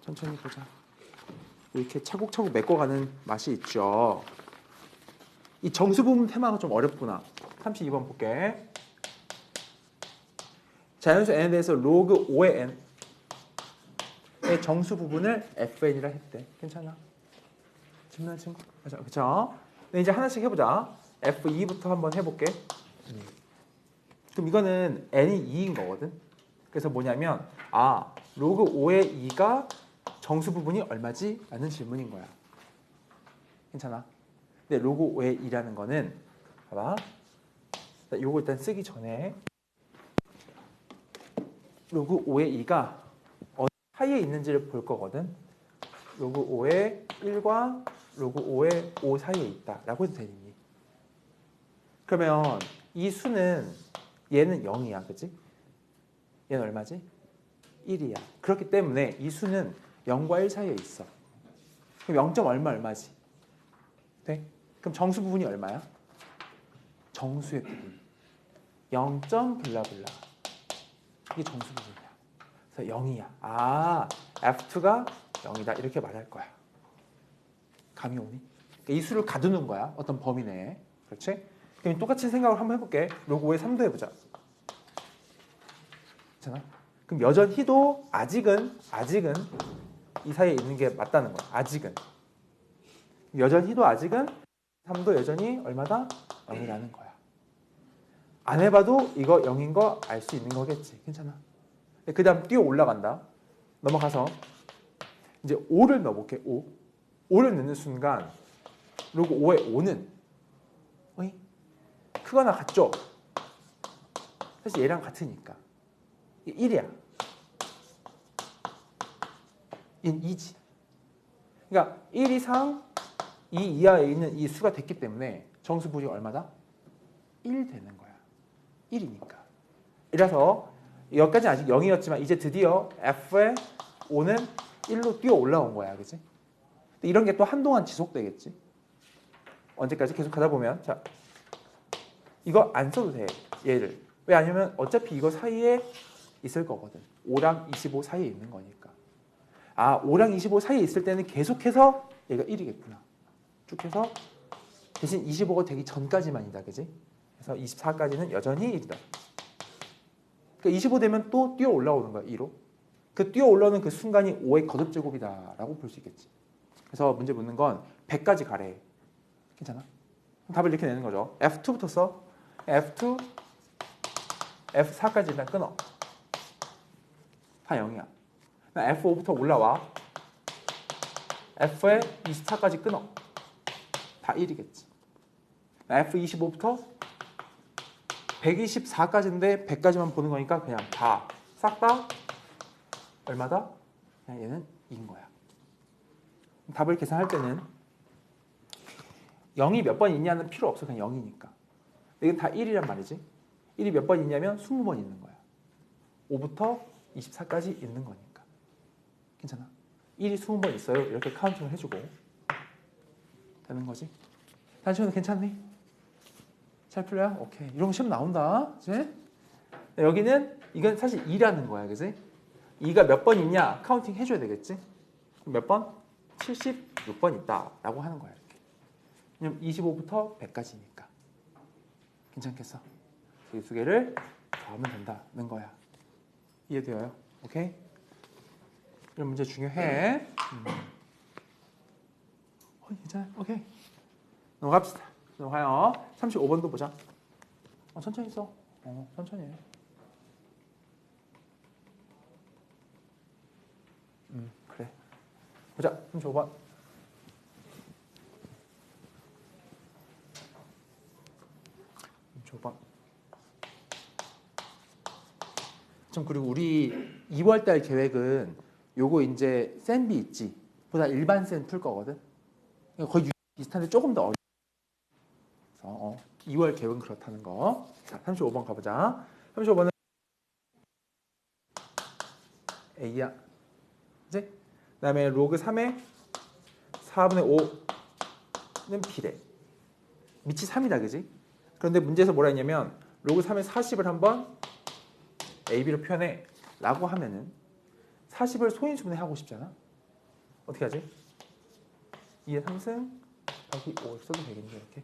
천천히 보자. 이렇게 차곡차곡 메꿔가는 맛이 있죠. 이 정수 부분 테마가 좀 어렵구나. 32번 볼게. 자연수 n에 대해서 로그 5의 n의 정수 부분을 fn이라 했대. 괜찮아? 질문한 친구? 그쵸? 네, 이제 하나씩 해보자. f2부터 한번 해볼게. 그럼 이거는 n이 2인 거거든. 그래서 뭐냐면 로그 5의 2가 정수 부분이 얼마지? 라는 질문인 거야. 괜찮아? 근데 로그 5의 2라는 거는 봐봐. 요거 일단 쓰기 전에 로그 5의 2가 어디 사이에 있는지를 볼 거거든. 로그 5의 1과 로그 5의 5 사이에 있다 라고 해도 되니? 그러면 이 수는 얘는 0이야. 그치? 얘는 얼마지? 1이야. 그렇기 때문에 이 수는 0과 1 사이에 있어. 그럼 0. 얼마지? 돼? 그럼 정수 부분이 얼마야? 정수의 부분. 0. 블라블라. 이게 정수 부분이야. 그래서 0이야. F2가 0이다. 이렇게 말할 거야. 감이 오니? 그러니까 이 수를 가두는 거야. 어떤 범위 내에. 그렇지? 그럼 똑같이 생각을 한번 해볼게. 로그 5의 3도 해보자. 괜찮아? 그럼 여전히도 아직은 이 사이에 있는 게 맞다는 거야. 아직은. 여전히도 아직은 3도 여전히 얼마다? 0이라는 거야. 안 해봐도 이거 0인 거 알 수 있는 거겠지. 괜찮아? 그 다음 뛰어 올라간다. 넘어가서 이제 5를 넣어볼게. 5를 넣는 순간 로그 5의 5는 크거나 같죠? 사실 얘랑 같으니까 1이야. 얘는 2지. 그러니까 1 이상 2 이하에 있는 이 수가 됐기 때문에 정수 부분이 얼마다? 1 되는 거야. 1이니까. 이라서 여기까지는 아직 0이었지만 이제 드디어 F의 5는 1로 뛰어 올라온 거야. 그치? 이런 게 또 한동안 지속되겠지. 언제까지 계속 가다 보면 자 이거 안 써도 돼. 얘를. 왜 아니면 어차피 이거 사이에 있을 거거든. 5랑 25 사이에 있는 거니까. 5랑 25 사이에 있을 때는 계속해서 얘가 1이겠구나. 쭉 해서 대신 25가 되기 전까지만이다. 그지? 그래서 24까지는 여전히 1이다. 그러니까 25 되면 또 뛰어 올라오는 거야. 2로. 그 뛰어 올라오는 그 순간이 5의 거듭제곱이다라고 볼 수 있겠지. 그래서 문제 묻는 건 100까지 가래. 괜찮아? 답을 이렇게 내는 거죠. F2부터 써. F2, F4까지 일단 끊어. 다 0이야. F5부터 올라와. F에 24까지 끊어. 다 1이겠지. F25부터 124까지인데 100까지만 보는 거니까 그냥 다 싹 다 얼마다? 그냥 얘는 2인 거야. 답을 계산할 때는 0이 몇 번 있냐는 필요 없어. 그냥 0이니까. 이건 다 1이란 말이지. 1이 몇 번 있냐면 20번 있는 거야. 5부터 24까지 있는 거니까. 괜찮아? 1이 20번 있어요. 이렇게 카운팅을 해주고 되는 거지. 단시간은 괜찮니? 잘 풀려요? 오케이. 이런 거 시험 나온다. 그치? 여기는 이건 사실 2라는 거야. 그치? 2가 몇 번 있냐? 카운팅 해줘야 되겠지? 몇 번? 76번 있다. 라고 하는 거야. 이렇게. 왜냐면 25부터 100까지니까. 괜찮겠어? 이 두 개를 더하면 된다는 거야. 이해되어요? 오케이? 이런 문제 중요해. 괜찮아? 오케이. 넘어갑시다. 넘어가요. 35번도 보자. 천천히 써. 천천히 해. 그래. 보자. 35번. 좀 그리고 우리 2월달 계획은 요거 이제 센비 있지? 보다 일반 센 풀 거거든. 거의 비슷한데 조금 더 어려워. 2월 계획은 그렇다는 거. 자, 35번 가보자. 35번은 A야. 그치? 그 다음에 로그 3의 4분의 5는 B래. 밑이 3이다. 그지? 그런데 문제에서 뭐라 했냐면 로그 3의 40을 한번 AB로 표현해 라고 하면은 40을 소인수분해 하고 싶잖아. 어떻게 하지? 2의 3승 곱하기 5 써도 되겠네 이렇게.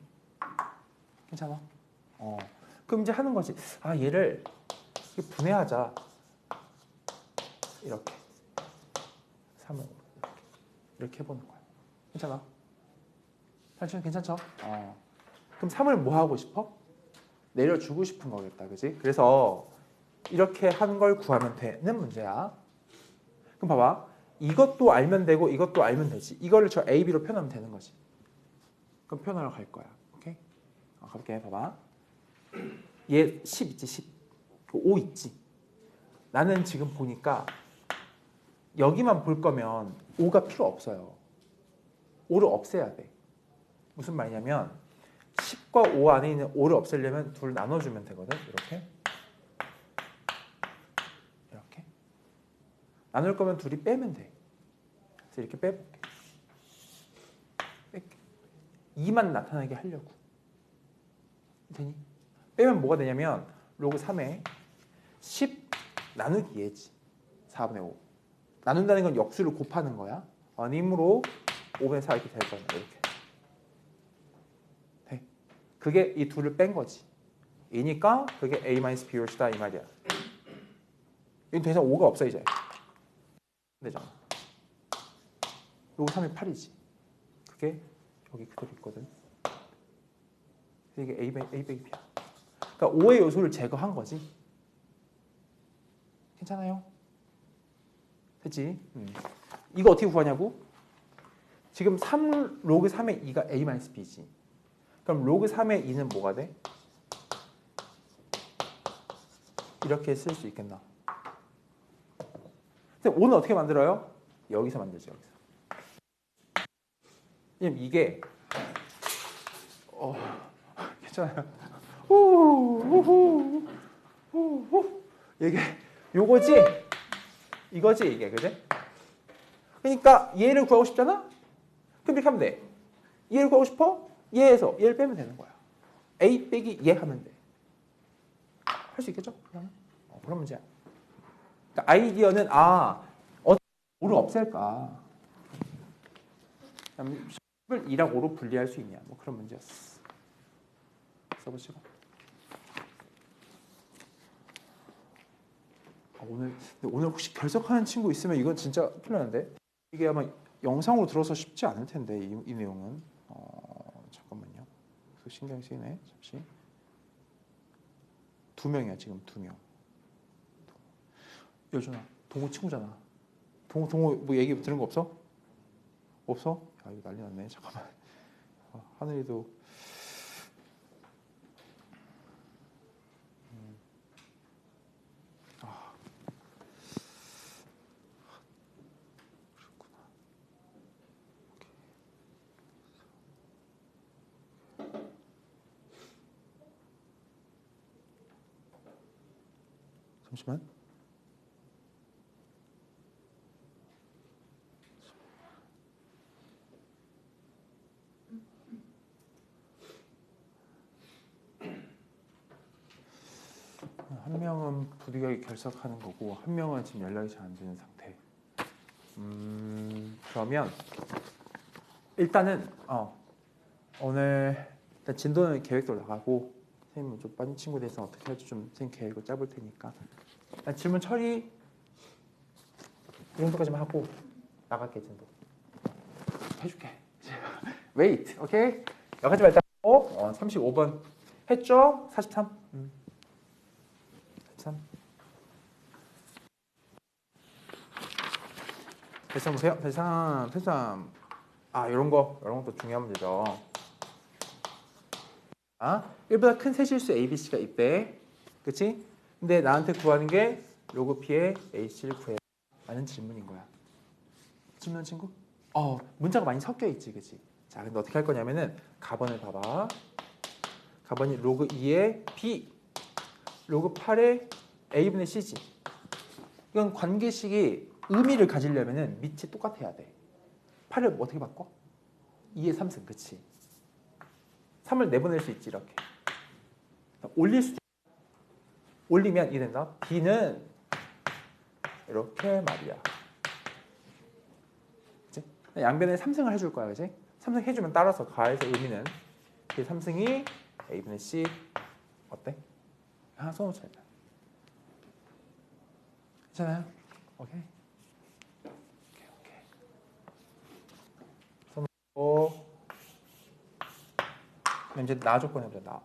괜찮아? 그럼 이제 하는 거지. 아 얘를 분해하자. 이렇게 3을 이렇게 해보는 거야. 괜찮아? 사실 괜찮죠? 그럼 3을 뭐 하고 싶어? 내려주고 싶은 거겠다, 그지? 그래서 이렇게 한 걸 구하면 되는 문제야. 그럼 봐봐. 이것도 알면 되고 이것도 알면 되지. 이거를 저 A, B로 표현하면 되는 거지. 그럼 표현하러 갈 거야. 오케이? 가볼게. 봐봐. 얘 10 있지, 10. 5 있지. 나는 지금 보니까 여기만 볼 거면 5가 필요 없어요. 5를 없애야 돼. 무슨 말이냐면 10과 5 안에 있는 5를 없애려면 둘 나눠주면 되거든. 이렇게. 이렇게. 나눌 거면 둘이 빼면 돼. 그래서 이렇게 빼볼게. 뺄게. 2만 나타나게 하려고. 되니? 빼면 뭐가 되냐면 로그 3에 10 나누기 얘지. 4분의 5. 나눈다는 건 역수를 곱하는 거야. 힘으로 5분의 4 이렇게 될 거야. 이렇게. 돼. 그게 이 둘을 뺀 거지. 이니까 그게 A-B이다 이 말이야. 여기 더 이상 5가 없어 이제. 되잖아. 로그 3이 8이지. 그게 여기 그대로 있거든. 이게 A, B야. 그러니까 5의 요소를 제거한 거지. 괜찮아요? 됐지? 이거 어떻게 구하냐고? 지금 3 로그 3의 2가 A-B지. 그럼 로그 3의 2는 뭐가 돼? 이렇게 쓸 수 있겠나? 근데 5는 어떻게 만들어요? 여기서 만들죠. 여기서. 왜냐면 이게 괜찮아요. 이게 요거지? 이거지 이게 그지? 그러니까 얘를 구하고 싶잖아? 그럼 이렇게 하면 돼. 얘를 구하고 싶어? 얘에서 얘를 빼면 되는 거야. A 빼기 얘 하면 돼. 할 수 있겠죠? 그런 문제야. 그러니까 아이디어는 어떻게 5를 없앨까? 10을 2랑 5로 분리할 수 있냐? 뭐 그런 문제였어. 써보시고. 오늘 혹시 결석하는 친구 있으면 이건 진짜 큰일 나는데. 이게 아마 영상으로 들어서 쉽지 않을 텐데 이 내용은. 잠깐만요. 신경 쓰이네. 잠시. 2명이야 지금 2명. 여준아, 동호 친구잖아. 동호 뭐 얘기 들은 거 없어? 없어? 야 이거 난리 났네. 잠깐만. 하늘이도. 그렇구나. 잠시만. 한 명은 부득이하게 결석하는 거고 한 명은 지금 연락이 잘 안 되는 상태. 그러면 일단은 오늘 일단 진도는 계획대로 나가고 선생님은 좀 빠진 친구에 대해서 어떻게 할지 좀 선생님 계획을 짜볼 테니까 일단 질문 처리 이 정도까지만 하고 나갈게. 진도 해줄게. 웨이트. 오케이? 여기까지 일단 35번 했죠? 43. 43. 대상 보세요. 대상. 이런 것도 중요한 문제죠. 1보다 큰 세실수 ABC가 있대. 그치? 근데 나한테 구하는 게 로그 P의 AC를 구해 라는 질문인 거야. 질문 친구? 문자가 많이 섞여 있지, 그치? 자, 근데 어떻게 할 거냐면은 가번을 봐봐. 가번이 로그 2의 B, 로그 8의 A분의 C지. 이건 관계식이 의미를 가지려면은 밑이 똑같아야 돼. 8을 어떻게 바꿔? 2의 3승, 그치? 3을 내보낼 수 있지, 이렇게. 올릴 수도 있어. 올리면 이게 된다. B는 이렇게 말이야. 그치? 양변에 3승을 해줄 거야, 그지? 3승 해주면 따라서 가에서 의미는 그 3승이 a분의 c 어때? 손으로 쳐야 돼. 괜찮아요? 오케이. 손으로. 그럼 이제 나 조건 해보자. 나.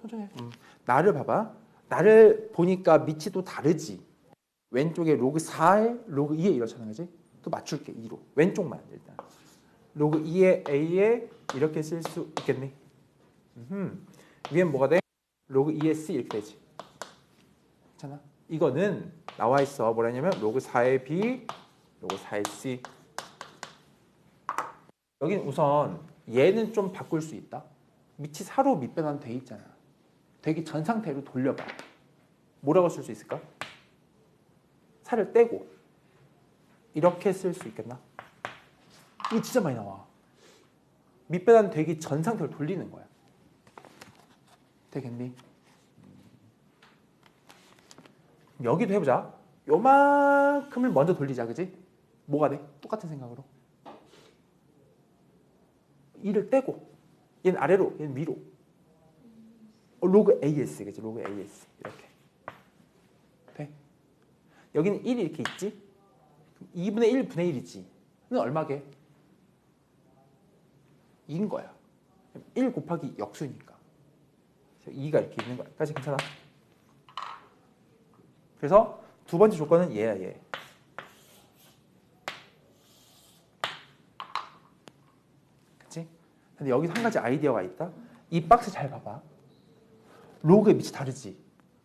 천천히 해. 나를 봐봐. 나를 보니까 밑이 또 다르지. 왼쪽에 로그 4에 로그 2에 이렇잖아, 그지? 또 맞출게 2로. 왼쪽만 일단. 로그 2에 a에 이렇게 쓸 수 있겠니? 위엔 뭐가 돼? 로그 2에 c 이렇게 되지. 괜찮아? 이거는 나와 있어. 뭐라 했냐면 로그 4에 b, 로그 4에 c. 여긴 우선 얘는 좀 바꿀 수 있다. 밑이 4로 밑변환 돼 있잖아. 되기 전 상태로 돌려봐. 뭐라고 쓸 수 있을까? 4를 떼고 이렇게 쓸 수 있겠나? 이거 진짜 많이 나와. 밑변환 되기 전 상태로 돌리는 거야. 되겠니? 여기도 해보자. 요만큼을 먼저 돌리자, 그지? 뭐가 돼? 똑같은 생각으로. 2를 떼고 얘는 아래로, 얘는 위로. 로그 AS, 그지? 로그 AS 이렇게. 돼? 여기는 1이 이렇게 있지? 2분의 1, 분의 1이지. 는 얼마게? 2인 거야. 1 곱하기 역수니까. 2가 이렇게 있는 거야. 까지 괜찮아? 그래서 두 번째 조건은 얘야, 얘. 그치? 근데 여기서 한 가지 아이디어가 있다. 이 박스 잘 봐봐. 로그의 밑이 다르지.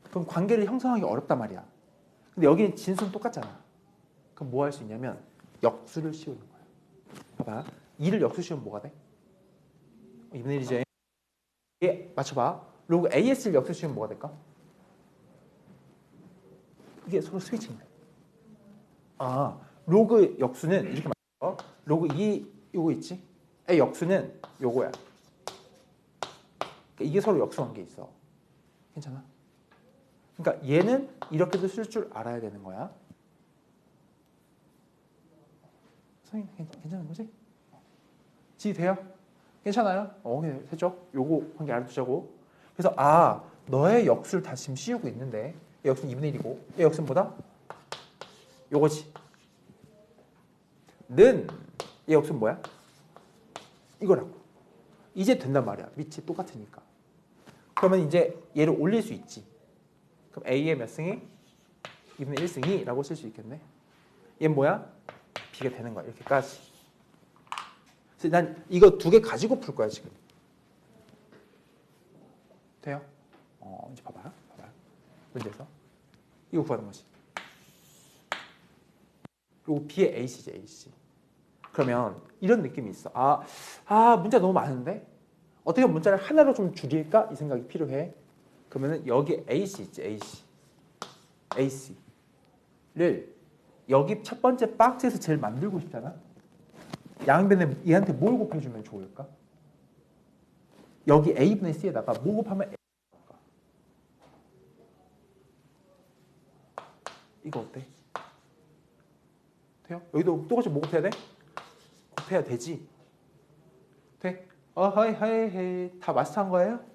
그럼 관계를 형성하기 어렵단 말이야. 근데 여기는 진수는 똑같잖아. 그럼 뭐 할 수 있냐면 역수를 씌우는 거야. 봐봐. 2를 역수 씌우면 뭐가 돼? 2분의 1이죠. 얘 맞춰봐. 로그 AS를 역수 씌우면 뭐가 될까? 이게 서로 스위칭돼. 로그 역수는 이렇게 맞춰. 로그 2 요거 있지? A 역수는 요거야. 그러니까 이게 서로 역수 관계 있어. 괜찮아? 그러니까 얘는 이렇게도 쓸 줄 알아야 되는 거야. 선생님 괜찮은 거지? 지돼요? 괜찮아요? 됐죠? 요거 관계 알아두자고. 그래서 너의 역수를 다시 지금 씌우고 있는데 얘 역수는 2분의 1이고 얘 역수는 뭐다? 요거지. 는 얘 역수는 뭐야? 이거라고. 이제 된단 말이야. 밑이 똑같으니까. 그러면 이제 얘를 올릴 수 있지. 그럼 A의 몇 승이? 2분의 1승이 라고 쓸 수 있겠네. 얘는 뭐야? B가 되는 거야. 이렇게까지. 그래서 난 이거 두 개 가지고 풀 거야 지금. 돼요? 이제 봐봐. 문제에서 이거 구하는 거지. 그리고 B의 AC지, AC. 그러면 이런 느낌이 있어. 문제 너무 많은데 어떻게 문자를 하나로 좀 줄일까? 이 생각이 필요해. 그러면은 여기 AC 있지, AC를 여기 첫 번째 박스에서 제일 만들고 싶잖아. 양변에 얘한테 뭘 곱해주면 좋을까? 여기 A분의 C에다가 뭐 곱하면 A가 이거 어때? 돼요? 여기도 똑같이 뭐 곱해야 돼? 곱해야 되지. 돼? 하이 다 마스터한 거예요?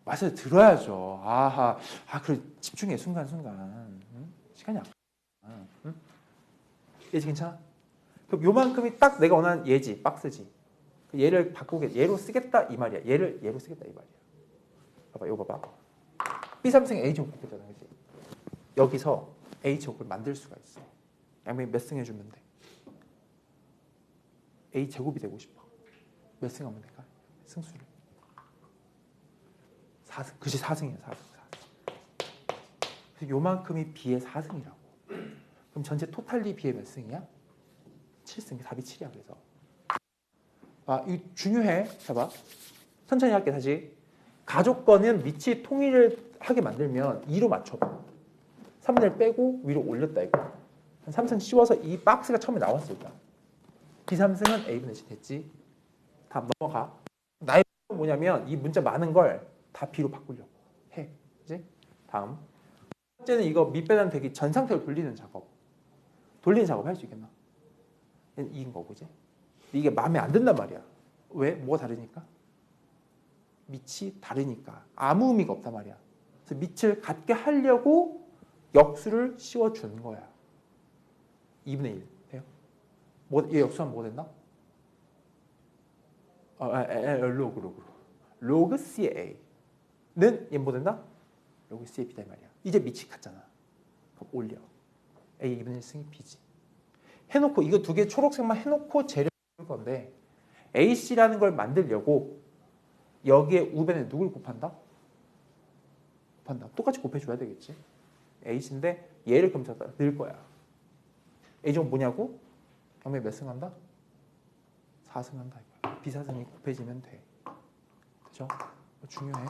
마스터 들어야죠. 그래 집중해 순간순간. 응? 시간이 안 가. 응? 얘지 괜찮아? 그럼 요만큼이 딱 내가 원하는 얘지, 박스지. 얘를 바꾸게, 얘로 쓰겠다 이 말이야. 얘로 쓰겠다 이 말이야. 봐봐, 이거 봐봐. B3승 A제곱 곱했잖아, 그지? 여기서 A제곱을 만들 수가 있어. 양변이 몇 승 해주면 돼? A제곱이 되고 싶어. 몇 승 하면 될까? 승수를. 4승. 그치, 4승이야, 4승. 그래서 요만큼이 B의 4승이라고. 그럼 전체 토탈리 B의 몇 승이야? 7승. 답이 7이야, 그래서. 이거 중요해. 봐봐. 천천히 할게, 다시. 가족권은 밑이 통일을 하게 만들면 2로 맞춰봐. 3분의 1 빼고 위로 올렸다, 이거. 한 3승 씌워서 이 박스가 처음에 나왔을 거야. B3승은 A분의 C 됐지. 다음 넘어가. 나의 뭐냐면 이 문자 많은 걸 다 B로 바꾸려고 해. 그지? 다음. 첫 번째는 이거 밑배단 되기 전 상태로 돌리는 작업. 돌리는 작업 할 수 있겠나? 이긴 거고 이제. 이게 마음에 안 든단 말이야. 왜? 뭐가 다르니까? 밑이 다르니까. 아무 의미가 없단 말이야. 그래서 밑을 같게 하려고 역수를 씌워주는 거야. 2분의 1 돼요? 얘 역수하면 뭐가 된다? 로그. 로그 CA는 얘 뭐 된다? 로그 CA B다 이 말이야. 이제 밑이 같잖아. 그럼 올려. A 2분의 1 승이 B지. 해놓고 이거 두 개 초록색만 해놓고 재료 볼 건데 AC라는 걸 만들려고 여기에 우변에 누굴 곱한다? 곱한다. 똑같이 곱해줘야 되겠지. H인데 얘를 그럼 넣을 거야. A제곱 뭐냐고? 경매 몇 승 한다? 4승 한다 이거야. 비사승이 곱해지면 돼. 그죠? 중요해.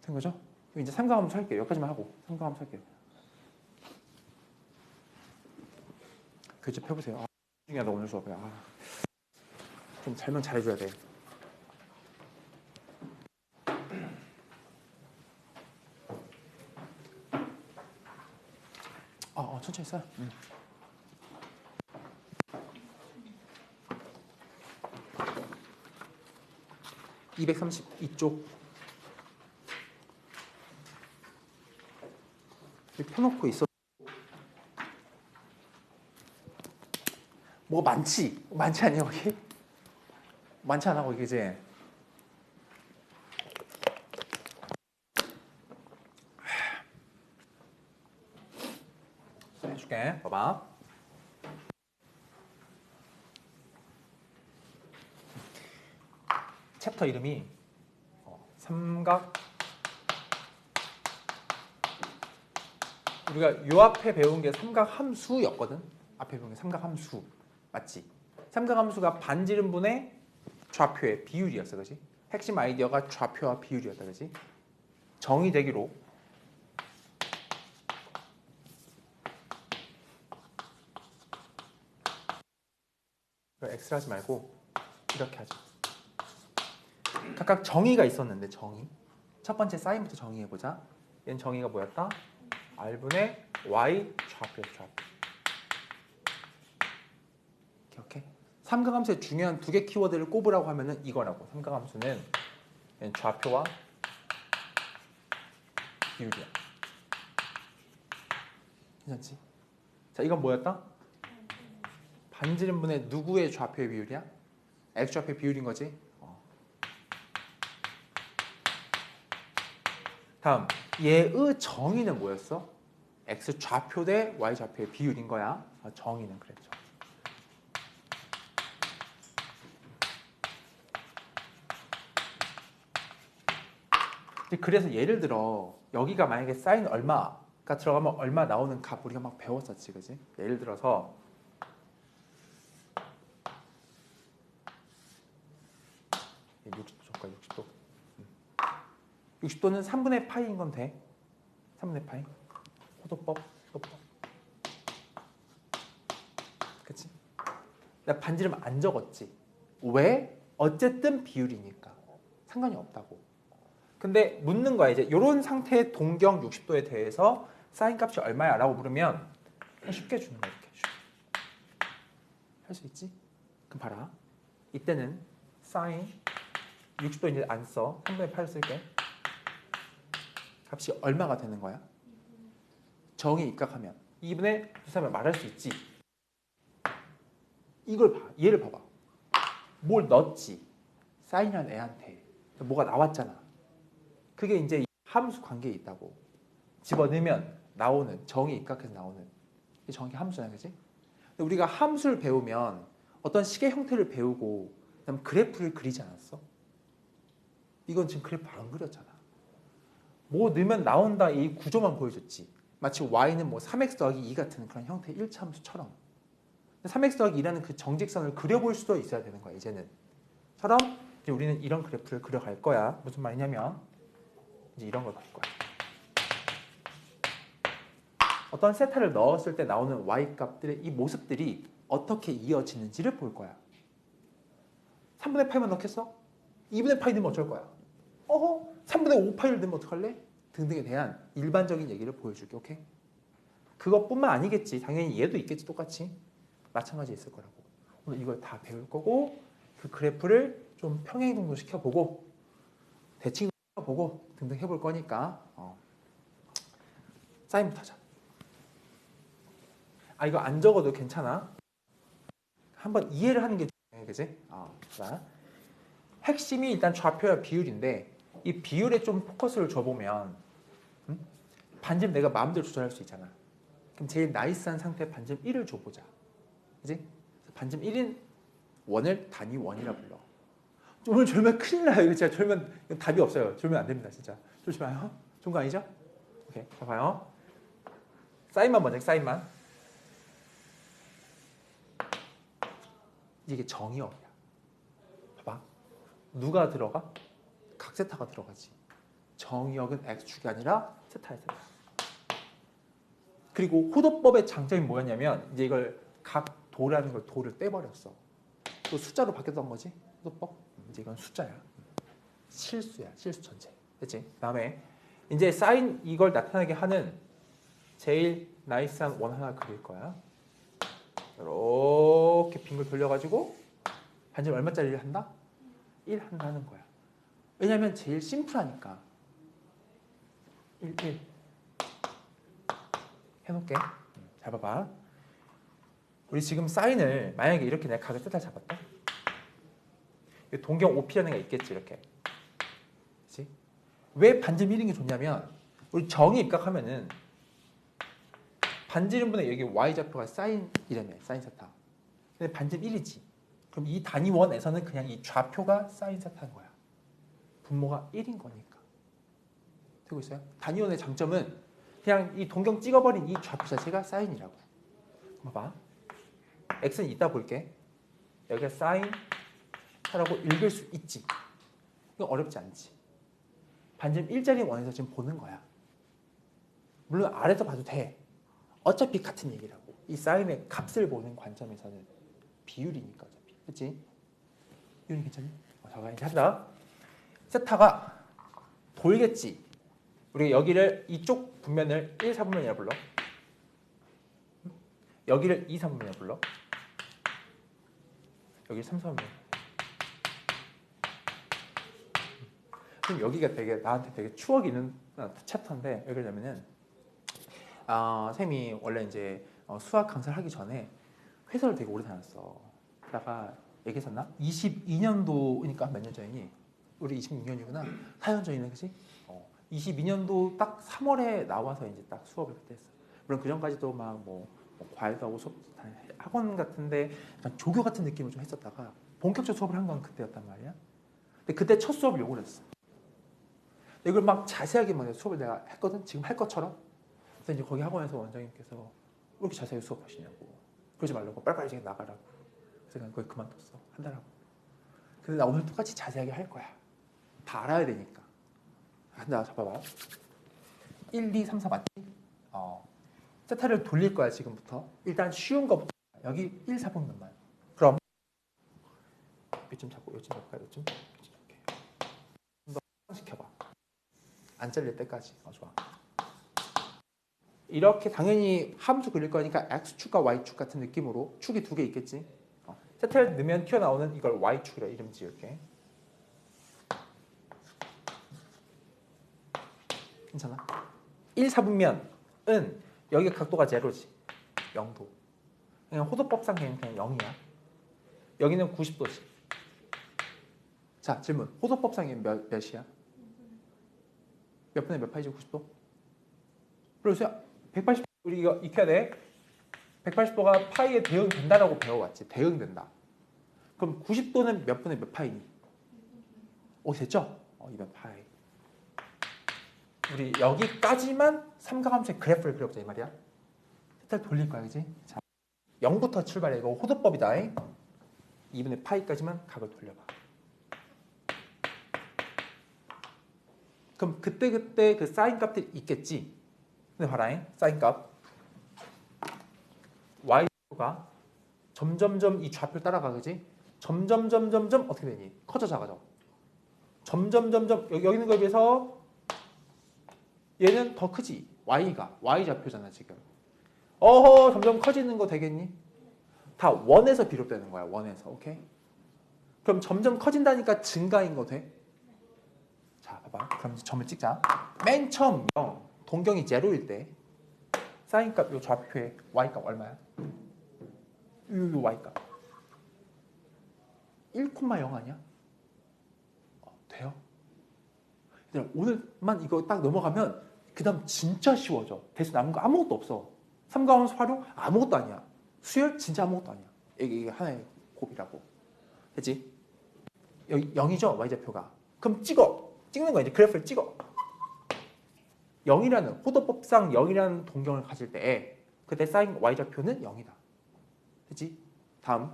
된 거죠? 이제 삼각함수 할게요. 여기까지만 하고 삼각함수 할게요. 교집 해보세요. 중요하다 오늘 수업이야. 좀 설명 잘해줘야 돼. 천천히 써. 232쪽 펴놓고 있어. 뭐가 많지? 많지 않냐 거기? 많지 않아 거기 그지? 해줄게. 봐봐. 챕터 이름이 삼각. 우리가 요 앞에 배운 게 삼각함수였거든. 앞에 배운 게 삼각함수 맞지? 삼각함수가 반지름분의 좌표의 비율이었어, 그렇지? 핵심 아이디어가 좌표와 비율이었다, 그렇지? 정의되기로 X를 하지 말고 이렇게 하자. 각각 정의가 있었는데 정의. 첫 번째 사인부터 정의해보자. 얘는 정의가 뭐였다? R분의 Y 좌표에서 좌표. 기억해? 삼각함수의 중요한 두 개 키워드를 꼽으라고 하면은 이거라고. 삼각함수는 얘는 좌표와 비율이야. 괜찮지? 자, 이건 뭐였다? 반지름분의 누구의 좌표의 비율이야? X 좌표의 비율인 거지? 다음, 얘의 정의는 뭐였어? X 좌표 대 Y 좌표의 비율인 거야. 정의는 그랬죠. 그래서 예를 들어 여기가 만약에 사인 얼마가 들어가면 얼마 나오는 값 우리가 막 배웠었지, 그지? 예를 들어서 60도 60도. 60도는 3분의 파이인 건 돼. 3분의 파이. 호도법. 그치? 나 반지름 안 적었지. 왜? 어쨌든 비율이니까. 상관이 없다고. 근데 묻는 거야. 이제 이런 상태의 동경 60도에 대해서 사인 값이 얼마야? 라고 물으면 그냥 쉽게 주는 거야. 이렇게. 할 수 있지? 그럼 봐라. 이때는 사인 60도 이제 안 써. 3분의 8 쓸게. 값이 얼마가 되는 거야? 정의 입각하면 2분의 3을 말할 수 있지. 이걸 봐. 얘를 봐봐. 뭘 넣었지? 사인이라는 애한테. 뭐가 나왔잖아. 그게 이제 함수 관계에 있다고. 집어넣으면 나오는, 정의 입각해서 나오는. 이게 정의 함수야, 그지? 근데 우리가 함수를 배우면 어떤 식의 형태를 배우고 그다음 그래프를 그리지 않았어? 이건 지금 그래프 안 그렸잖아. 뭐 넣으면 나온다 이 구조만 보여줬지. 마치 y는 뭐 3x 더하기 2 같은 그런 형태의 1차 함수처럼. 3x 더하기 2라는 그 정직선을 그려볼 수도 있어야 되는 거야, 이제는. 처럼 이제 우리는 이런 그래프를 그려갈 거야. 무슨 말이냐면 이제 이런 걸 볼 거야. 어떤 세타를 넣었을 때 나오는 y 값들의 이 모습들이 어떻게 이어지는지를 볼 거야. 3분의 8만 넣겠어? 2분의 8 넣으면 어쩔 거야? 3분의 5 파이를 넣으면 어떡할래? 등등에 대한 일반적인 얘기를 보여줄게. 오케이? 그것뿐만 아니겠지. 당연히 얘도 있겠지. 똑같이. 마찬가지 있을 거라고. 오늘 이걸 다 배울 거고 그 그래프를 좀 평행이동도 시켜보고 대칭도 시켜보고 등등 해볼 거니까 사인부터 하자. 아 이거 안 적어도 괜찮아. 한번 이해를 하는 게 중요해. 그지? 자, 핵심이 일단 좌표와 비율인데 이 비율에 좀 포커스를 줘보면 반점 내가 마음대로 조절할 수 있잖아. 그럼 제일 나이스한 상태의 반점 1을 줘보자. 그지? 반점 1인 원을 단위 원이라 불러. 오늘 졸면 큰일 나요. 이거 진짜 졸면 답이 없어요. 졸면 안 됩니다. 진짜. 졸지 마요. 좋은 거 아니죠? 오케이. 자 봐요. 사인만 먼저 사인만. 이게 정의역이야. 봐봐. 누가 들어가? 각세타가 들어가지. 정의역은 x축이 아니라 세타에서야. 그리고 호도법의 장점이 뭐였냐면 이제 이걸 각도라는 걸 도를 떼버렸어. 또 숫자로 바뀌었던 거지. 호도법. 이제 이건 숫자야. 실수야. 실수 전체. 됐지? 그다음에 이제 사인 이걸 나타나게 하는 제일 나이스한 원 하나 그릴 거야. 이렇게 빙글 돌려가지고 반점 얼마짜리를 한다? 1 한다는 거야. 왜냐면 제일 심플하니까. 1 해놓을게. 잘 봐봐. 우리 지금 사인을 만약에 이렇게 내가 각을 세타를 잡았다. 동경 OP라는 게 있겠지 이렇게. 그치? 왜 반점 1인 게 좋냐면 우리 정의 입각하면은 반지름분의 여기 y좌표가 사인이라며. 사인 세타. 근데 반점 1이지. 그럼 이 단위 원에서는 그냥 이 좌표가 사인 세타인 거야. 분모가 1인 거니까. 되고 있어요? 단위 원의 장점은 그냥 이 동경 찍어버린 이 좌표 자체가 사인이라고. 봐봐. x는 이따 볼게. 여기가 사인 라고 읽을 수 있지. 이거 어렵지 않지. 반점 1짜리 원에서 지금 보는 거야. 물론 아래서 봐도 돼. 어차피 같은 얘기라고. 이 사인의 값을 보는 관점에서는 비율이니까 어차피. 그치? 이건 괜찮니? 잠깐 이제 한다. 세타가 돌겠지. 우리 여기를 이쪽 분면을 1, 4분면이라 불러. 여기를 2, 3분면이라 불러. 여기를 3, 4분면. 그럼 여기가 되게 나한테 되게 추억이 있는 챕터인데 왜 그러냐면은 쌤이 원래 이제 수학 강사를 하기 전에 회사를 되게 오래 다녔어. 그러다가 얘기했었나? 22년도니까 몇 년 전이니? 우리 26년이구나. 4년 전이네, 그치? 22년도 딱 3월에 나와서 이제 딱 수업을 그때 했어. 물론 그 전까지도 막 뭐 과외도 하고 수업 학원 같은데 약간 조교 같은 느낌을 좀 했었다가 본격적 수업을 한 건 그때였단 말이야. 근데 그때 첫 수업을 요걸 했어. 이걸 막 자세하게 막 수업을 내가 했거든. 지금 할 것처럼. 그래서 이제 거기 학원에서 원장님께서 왜 이렇게 자세히 수업하시냐고. 그러지 말라고. 빨리빨리 지금 나가라고. 그래서 그냥 거기 그만뒀어. 한다라고. 근데 나 오늘 똑같이 자세하게 할 거야. 다 알아야 되니까. 한다. 잡아봐. 1, 2, 3, 4 맞지? 세타를 돌릴 거야 지금부터. 일단 쉬운 거부터. 여기 1, 4분면만. 그럼 요쯤 잡고 요쯤 잡을까? 요쯤 이렇게. 좀 더 시켜봐. 안 잘릴 때까지. 좋아. 이렇게 당연히 함수 그릴 거니까 x축과 y축 같은 느낌으로 축이 두 개 있겠지. 세타를 넣으면 튀어나오는 이걸 y축이라 이름 지을게. 괜찮아? 1, 4분면은 여기 각도가 제로지. 0도. 그냥 호도법상 그냥 0이야. 여기는 90도지. 자, 질문. 호도법상이 몇이야? 몇 분의 몇 파이지 90도? 그래서 180, 우리 이거 익혀야 돼. 180도가 파이에 대응된다라고 배워왔지. 대응된다. 그럼 90도는 몇 분의 몇 파이니? 됐죠? 200 파이. 우리 여기까지만 삼각함수의 그래프를 그려보자 이 말이야. 세타를 돌릴 거야, 그지? 자, 0부터 출발해. 이거 호도법이다. 2분의 파이까지만 각을 돌려봐. 그럼 그때 그 사인 값들이 있겠지. 근데 봐라, 사인 값 y가 점점점 이 좌표를 따라가, 그지? 점점점점점 어떻게 되니? 커져 작아져. 점점점점 여기 있는 거에 비해서 얘는 더 크지. y가 y 좌표잖아 지금. 어허 점점 커지는 거 되겠니? 다 원에서 비롯되는 거야. 원에서. 오케이? 그럼 점점 커진다니까 증가인 거 돼? 자 봐봐. 그럼 점을 찍자. 맨 처음 0 동경이 제로일 때 사인값 요 좌표에 y값 얼마야? 요 y값 1,0 아니야? 돼요? 오늘만 이거 딱 넘어가면 그 다음 진짜 쉬워져. 대신 남은 거 아무것도 없어. 삼가함수 활용 아무것도 아니야. 수열 진짜 아무것도 아니야. 이게 하나의 곱이라고. 됐지? 여기 0이죠? y좌표가. 그럼 찍어. 찍는 거야. 이제 그래프를 찍어. 0이라는 호도법상 0이라는 동경을 가질 때 그때 사인 y좌표는 0이다. 됐지? 다음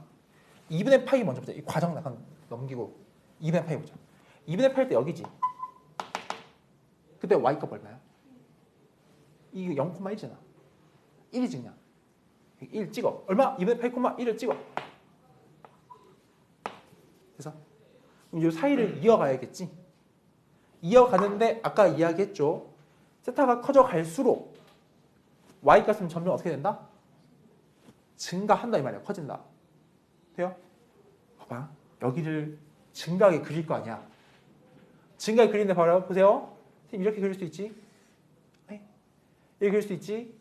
2분의 파이 먼저 보자. 이 과정 약간 넘기고 2분의 파이 보자. 2분의 파일 때 여기지. 그때 y값 얼마야? 이게 0,1이잖아. 1이지 그냥. 1 찍어. 얼마? 2분의 8,1을 찍어. 그래서 이 사이를 이어가야겠지. 이어가는데 아까 이야기했죠. 세타가 커져갈수록 y값은 점점 어떻게 된다? 증가한다 이 말이야. 커진다. 돼요? 봐봐. 여기를 증가하게 그릴 거 아니야. 증가하게 그리는데 바로 보세요. 이렇게 그릴 수 있지. 이렇게 그릴 수 있지.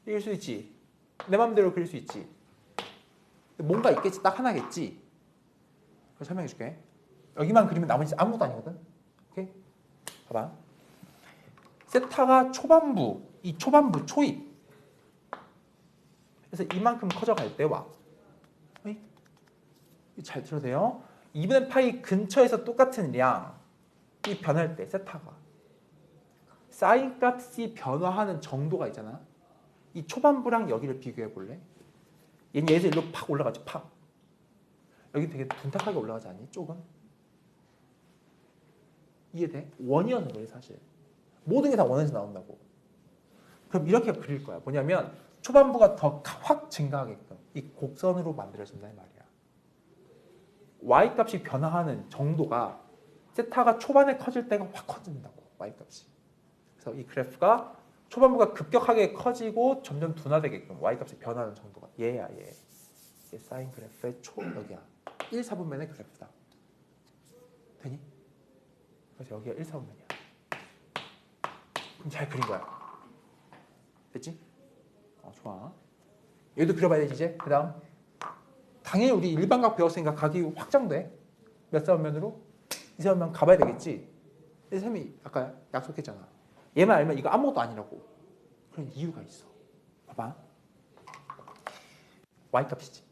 이렇게 그릴 수 있지. 내 맘대로 그릴 수 있지. 뭔가 있겠지. 딱 하나겠지. 그걸 설명해 줄게. 여기만 그리면 나머지 아무것도 아니거든. 오케이? 봐봐. 세타가 초반부, 이 초반부 초입. 그래서 이만큼 커져갈 때 와. 잘 들어도 돼요. 2분의 파이 근처에서 똑같은 량이 변할 때 세타가 사인 값이 변화하는 정도가 있잖아. 이 초반부랑 여기를 비교해 볼래? 얘는 얘에서 일로 팍 올라가지. 팍. 여기 되게 둔탁하게 올라가지 않니? 조금? 이해돼? 원이었는 거예요 사실. 모든 게 다 원에서 나온다고. 그럼 이렇게 그릴 거야. 뭐냐면 초반부가 더 확 증가하게끔 이 곡선으로 만들어진다 이 말이야. y값이 변화하는 정도가 세타가 초반에 커질 때가 확 커진다고. y값이. 그래서 이 그래프가 초반부가 급격하게 커지고 점점 둔화되게끔 y값이 변하는 정도가 얘야 얘. 얘 사인 그래프의 여기야. 1, 4분면의 그래프다. 되니? 그래서 여기가 1, 4분면이야. 그럼 잘 그린 거야. 됐지? 좋아. 얘도 그려봐야 되지 이제. 그 다음 당연히 우리 일반각 배웠으니까 각이 확장돼. 몇 사분면으로? 2, 4분면 가봐야 되겠지. 근데 쌤이 아까 약속했잖아. 얘만 알면 이거 아무것도 아니라고. 그런 이유가 있어. 봐봐. y값이지.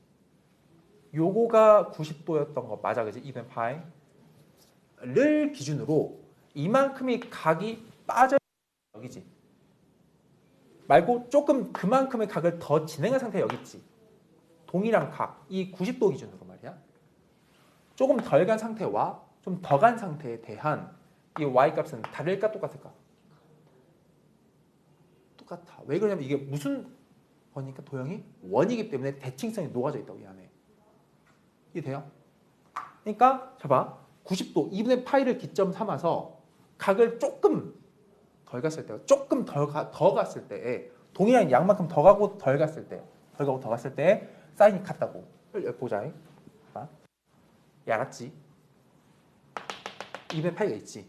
요거가 90도였던 거 맞아 그지? 2분의 파이를 기준으로 이만큼의 각이 빠져 여기지. 말고 조금 그만큼의 각을 더 진행한 상태 여기 있지. 동일한 각, 이 90도 기준으로 말이야. 조금 덜 간 상태와 좀 더 간 상태에 대한 이 y값은 다를까 똑같을까? 똑같아. 왜 그러냐면 이게 무슨 거니까 도형이 원이기 때문에 대칭성이 녹아져 있다고 이 안에. 이해돼요? 그러니까 봐봐. 90도 2분의 파이를 기점 삼아서 각을 조금 덜 갔을 때, 조금 더 갔을 때 동일한 양만큼 더 가고 덜 갔을 때, 덜 가고 더 갔을 때 사인이 같다고. 여기 보자. 야, 알았지? 2분의 파이가 있지.